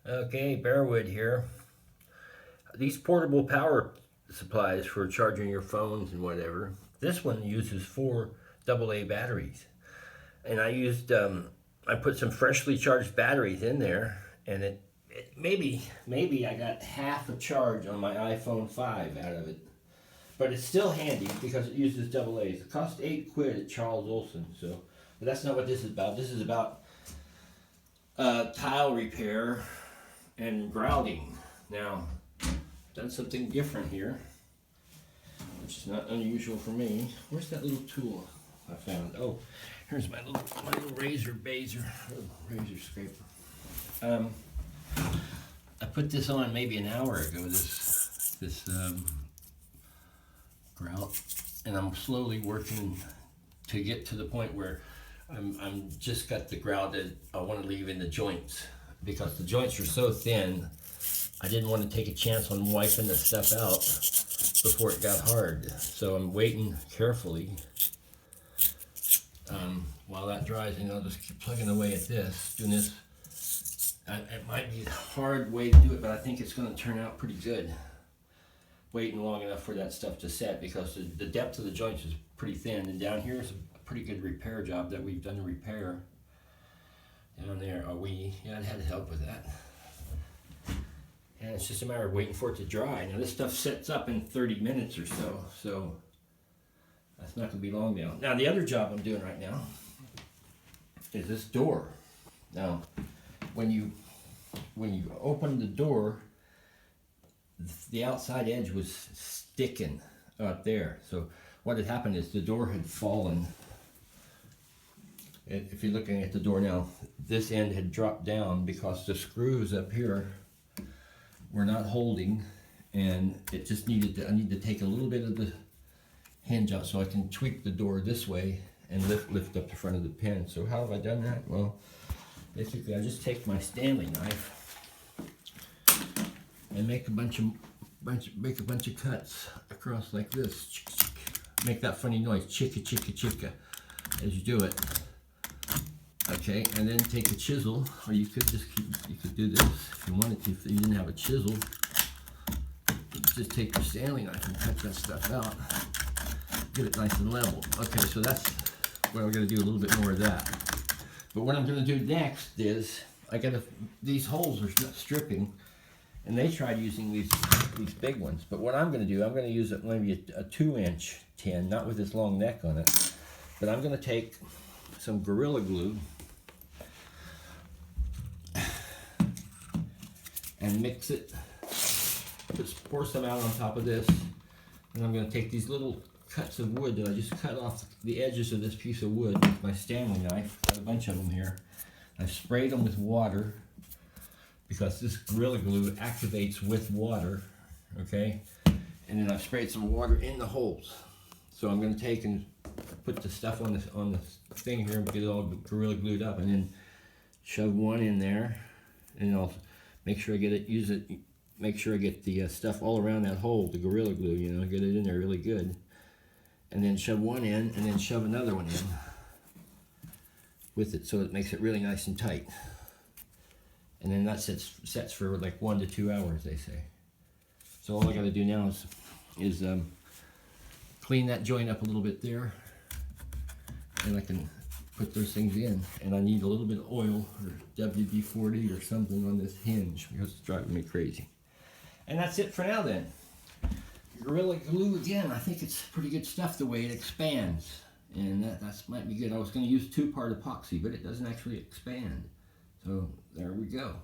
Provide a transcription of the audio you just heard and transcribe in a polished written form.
Okay, Bearwood here. These portable power supplies for charging your phones and whatever. This one uses 4 AA batteries, and I put some freshly charged batteries in there, and it maybe I got half a charge on my iPhone 5 out of it, but it's still handy because it uses AA's. It cost £8 at Charles Olson, so but that's not what this is about. This is about tile repair and grouting. Now, done something different here, which is not unusual for me. Where's that little tool I found? Oh, here's my little razor scraper. I put this on maybe an hour ago. This grout, and I'm slowly working to get to the point where I'm just got the grout that I want to leave in the joints, because the joints are so thin. I didn't want to take a chance on wiping the stuff out before it got hard. So I'm waiting carefully while that dries, and I'll just keep plugging away at this, doing this. It might be a hard way to do it, but I think it's going to turn out pretty good. Waiting long enough for that stuff to set, because the depth of the joints is pretty thin, and down here is a pretty good repair job that we've done to repair. Down there, I had help with that. And it's just a matter of waiting for it to dry. Now this stuff sets up in 30 minutes or so that's not going to be long now. Now the other job I'm doing right now is this door. Now, when you open the door, the outside edge was sticking up there. So what had happened is the door had fallen. If you're looking at the door now, this end had dropped down because the screws up here were not holding, and it just I need to take a little bit of the hinge out so I can tweak the door this way and lift up the front of the pin. So how have I done that? Well, basically I just take my Stanley knife and make a bunch of cuts across like this. Make that funny noise, chicka chicka chicka, as you do it. Okay, and then take a chisel, or you could do this if you wanted to. If you didn't have a chisel, just take your Stanley knife and cut that stuff out. Get it nice and level. Okay, so that's what I'm going to do, a little bit more of that. But what I'm going to do next is, these holes are stripping, and they tried using these big ones. But what I'm going to do, I'm going to use maybe a 2-inch tin, not with this long neck on it, but I'm going to take some Gorilla Glue and mix it, just pour some out on top of this, and I'm going to take these little cuts of wood that I just cut off the edges of this piece of wood with my Stanley knife. Got a bunch of them here. I've sprayed them with water because this Gorilla Glue activates with water, okay? And then I've sprayed some water in the holes. So I'm going to take and put the stuff on the thing here and get it all Gorilla Glued up, and then shove one in there, and I'll make sure I make sure I get the stuff all around that hole, the Gorilla Glue, get it in there really good. And then shove one in, and then shove another one in with it, so it makes it really nice and tight. And then that sets for like 1 to 2 hours, they say. So all I got to do now is clean that joint up a little bit there, and I can put those things in. And I need a little bit of oil or WD-40 or something on this hinge because it's driving me crazy. And that's it for now then. Gorilla Glue again, I think it's pretty good stuff the way it expands. And that might be good. I was going to use 2-part epoxy, but it doesn't actually expand. So there we go.